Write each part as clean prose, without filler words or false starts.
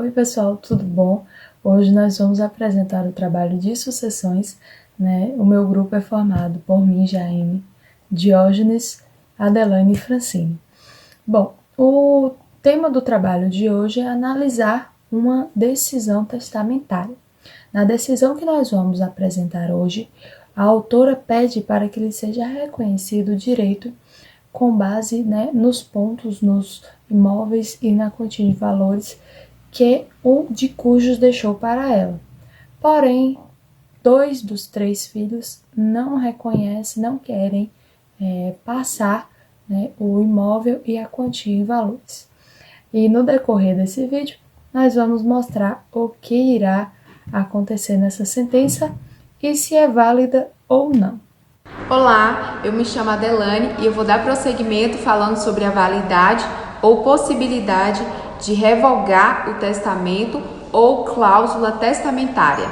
Oi pessoal, tudo bom? Hoje nós vamos apresentar o trabalho de sucessões, né? O meu grupo é formado por mim, Jaime, Diógenes, Adelaine e Francine. Bom, o tema do trabalho de hoje é analisar uma decisão testamentária. Na decisão que nós vamos apresentar hoje, a autora pede para que lhe seja reconhecido o direito com base, nos pontos, nos imóveis e na quantia de valores que o de cujos deixou para ela. Porém, 2 dos 3 filhos não reconhecem, não querem passar o imóvel e a quantia em valores. E no decorrer desse vídeo, nós vamos mostrar o que irá acontecer nessa sentença e se é válida ou não. Olá, eu me chamo Adelaine e eu vou dar prosseguimento falando sobre a validade ou possibilidade de revogar o testamento ou cláusula testamentária.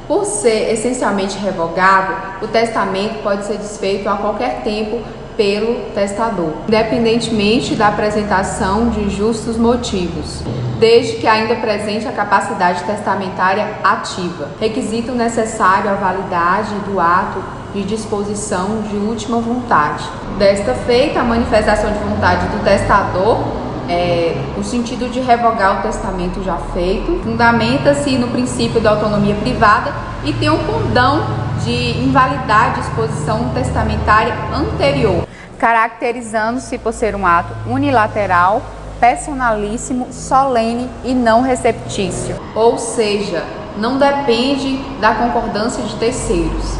Por ser essencialmente revogável, o testamento pode ser desfeito a qualquer tempo pelo testador, independentemente da apresentação de justos motivos, desde que ainda presente a capacidade testamentária ativa, requisito necessário à validade do ato de disposição de última vontade. Desta feita, a manifestação de vontade do testador, o sentido de revogar o testamento já feito, fundamenta-se no princípio da autonomia privada e tem um condão de invalidar a disposição testamentária anterior, caracterizando-se por ser um ato unilateral, personalíssimo, solene e não receptício, ou seja, não depende da concordância de terceiros.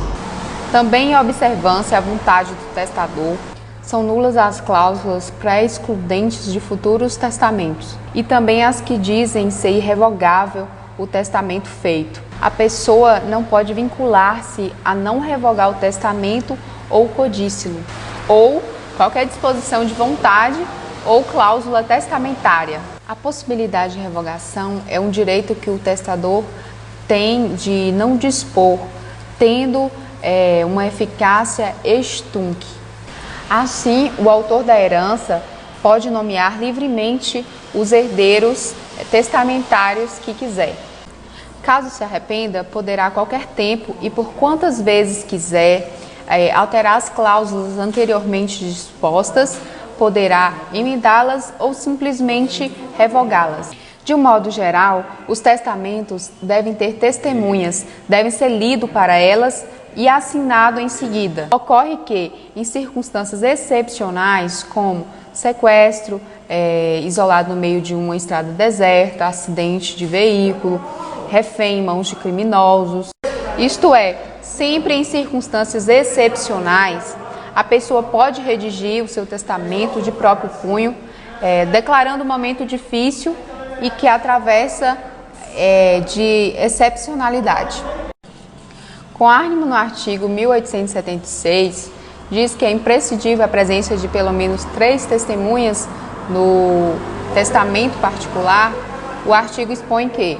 Também em observância à vontade do testador, são nulas as cláusulas pré-excludentes de futuros testamentos e também as que dizem ser irrevogável o testamento feito. A pessoa não pode vincular-se a não revogar o testamento ou codícilo, ou qualquer disposição de vontade ou cláusula testamentária. A possibilidade de revogação é um direito que o testador tem de não dispor, tendo uma eficácia extunc. Assim, o autor da herança pode nomear livremente os herdeiros testamentários que quiser. Caso se arrependa, poderá a qualquer tempo e por quantas vezes quiser alterar as cláusulas anteriormente dispostas, poderá emendá-las ou simplesmente revogá-las. De um modo geral, os testamentos devem ter testemunhas, devem ser lidos para elas e assinado em seguida. Ocorre que, em circunstâncias excepcionais, como sequestro, isolado no meio de uma estrada deserta, acidente de veículo, refém em mãos de criminosos, isto é, sempre em circunstâncias excepcionais, a pessoa pode redigir o seu testamento de próprio punho, declarando um momento difícil e que atravessa de excepcionalidade. Com ânimo no artigo 1876, diz que é imprescindível a presença de pelo menos 3 testemunhas no testamento particular. O artigo expõe que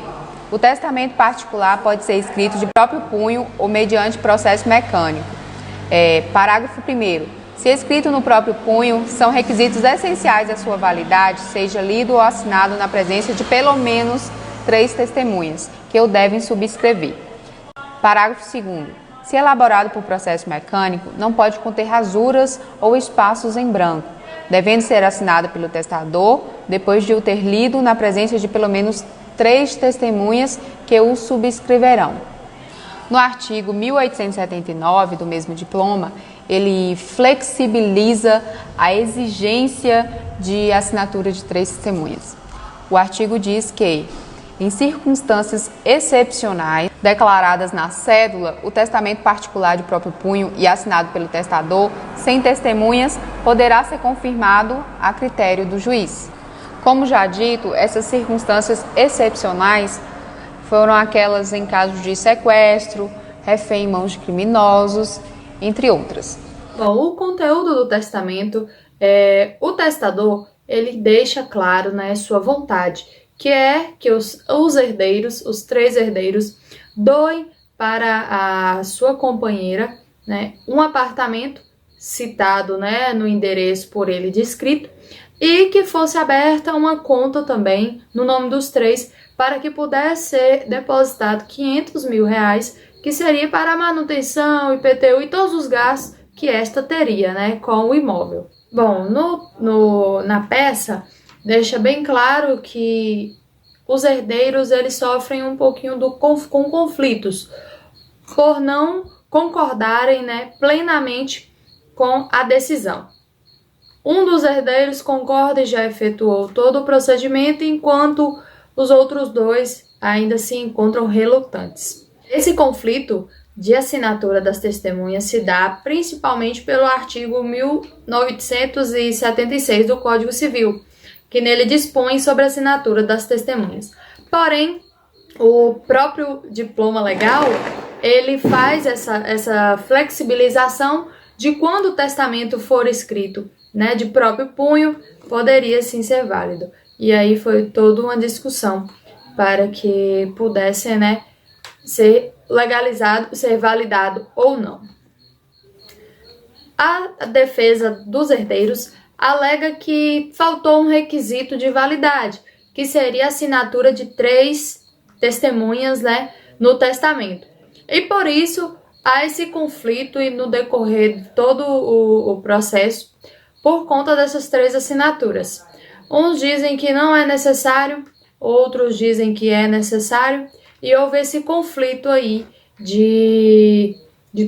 o testamento particular pode ser escrito de próprio punho ou mediante processo mecânico. Parágrafo 1º. Se escrito no próprio punho, são requisitos essenciais à sua validade, seja lido ou assinado na presença de pelo menos 3 testemunhas, que o devem subscrever. Parágrafo 2º. Se elaborado por processo mecânico, não pode conter rasuras ou espaços em branco, devendo ser assinado pelo testador, depois de o ter lido na presença de pelo menos 3 testemunhas que o subscreverão. No artigo 1879 do mesmo diploma, ele flexibiliza a exigência de assinatura de 3 testemunhas. O artigo diz que, em circunstâncias excepcionais, declaradas na cédula, o testamento particular de próprio punho e assinado pelo testador, sem testemunhas, poderá ser confirmado a critério do juiz. Como já dito, essas circunstâncias excepcionais foram aquelas em casos de sequestro, refém em mãos de criminosos, entre outras. Bom, o conteúdo do testamento, o testador, ele deixa claro, sua vontade, que é que os herdeiros, os 3 herdeiros, doem para a sua companheira, um apartamento citado, no endereço por ele descrito, e que fosse aberta uma conta também no nome dos três para que pudesse ser depositado R$ 500 mil, que seria para a manutenção, IPTU e todos os gastos que esta teria, né, com o imóvel. Bom, na peça deixa bem claro que os herdeiros eles sofrem um pouquinho com conflitos por não concordarem, né, plenamente com a decisão. Um dos herdeiros concorda e já efetuou todo o procedimento, enquanto os outros dois ainda se encontram relutantes. Esse conflito de assinatura das testemunhas se dá principalmente pelo artigo 1976 do Código Civil, que nele dispõe sobre a assinatura das testemunhas. Porém, o próprio diploma legal, ele faz essa flexibilização de quando o testamento for escrito, né, de próprio punho, poderia sim ser válido. E aí foi toda uma discussão para que pudesse, né, ser legalizado, ser validado ou não. A defesa dos herdeiros alega que faltou um requisito de validade, que seria a assinatura de 3 testemunhas, né, no testamento. E por isso há esse conflito e no decorrer de todo o processo, por conta dessas 3 assinaturas. Uns dizem que não é necessário, outros dizem que é necessário, e houve esse conflito aí de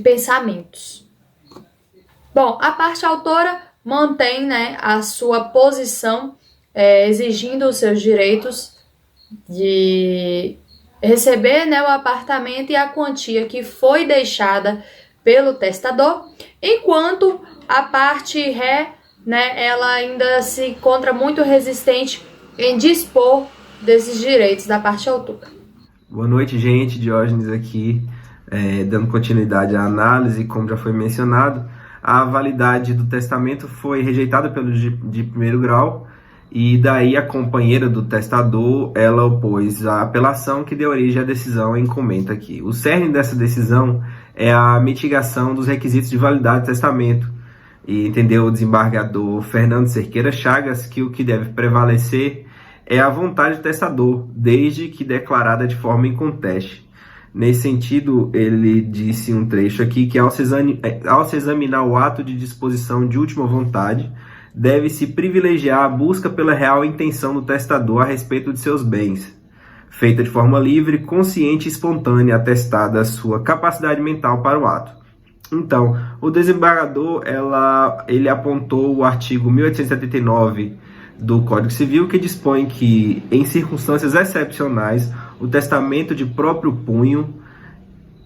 pensamentos. Bom, a parte autora mantém, né, a sua posição, exigindo os seus direitos de receber, né, o apartamento e a quantia que foi deixada pelo testador, enquanto a parte ré, né, ela ainda se encontra muito resistente em dispor desses direitos da parte autora. Boa noite, gente. Diógenes aqui, dando continuidade à análise. Como já foi mencionado, a validade do testamento foi rejeitada pelo de primeiro grau, e daí a companheira do testador, ela opôs a apelação que deu origem à decisão em comenta aqui. O cerne dessa decisão é a mitigação dos requisitos de validade do testamento, e entendeu o desembargador Fernando Cerqueira Chagas que o que deve prevalecer é a vontade do testador, desde que declarada de forma inconteste. Nesse sentido, ele disse um trecho aqui que ao se examinar o ato de disposição de última vontade, deve-se privilegiar a busca pela real intenção do testador a respeito de seus bens, feita de forma livre, consciente e espontânea, atestada a sua capacidade mental para o ato. Então, o desembargador ele apontou o artigo 1879 do Código Civil, que dispõe que, em circunstâncias excepcionais, o testamento de próprio punho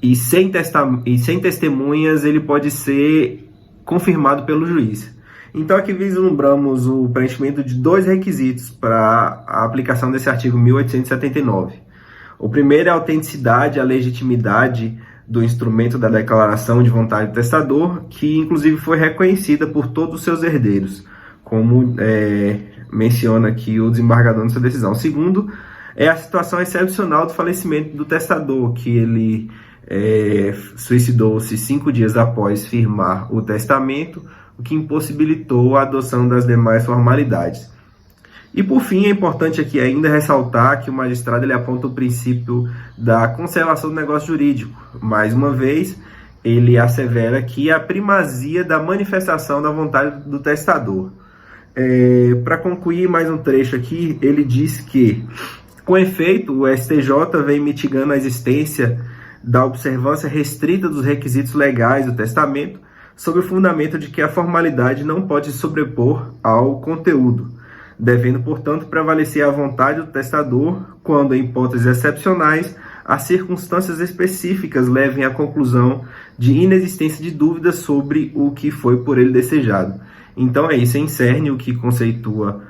e sem testemunhas ele pode ser confirmado pelo juiz. Então aqui vislumbramos o preenchimento de 2 requisitos para a aplicação desse artigo 1879. O primeiro é a autenticidade, a legitimidade do instrumento da declaração de vontade do testador, que inclusive foi reconhecida por todos os seus herdeiros, como menciona aqui o desembargador na sua decisão. O segundo é a situação excepcional do falecimento do testador, que ele suicidou-se 5 dias após firmar o testamento, o que impossibilitou a adoção das demais formalidades. E por fim, é importante aqui ainda ressaltar que o magistrado ele aponta o princípio da conservação do negócio jurídico. Mais uma vez, ele assevera aqui a primazia da manifestação da vontade do testador. Para concluir mais um trecho aqui, ele diz que, com efeito, o STJ vem mitigando a existência da observância restrita dos requisitos legais do testamento, sob o fundamento de que a formalidade não pode se sobrepor ao conteúdo, devendo, portanto, prevalecer a vontade do testador quando, em hipóteses excepcionais, as circunstâncias específicas levem à conclusão de inexistência de dúvidas sobre o que foi por ele desejado. Então é isso, em cerne, o que conceitua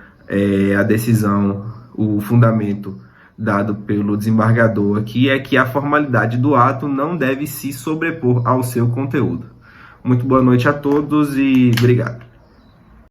a decisão, o fundamento dado pelo desembargador aqui é que a formalidade do ato não deve se sobrepor ao seu conteúdo. Muito boa noite a todos e obrigado.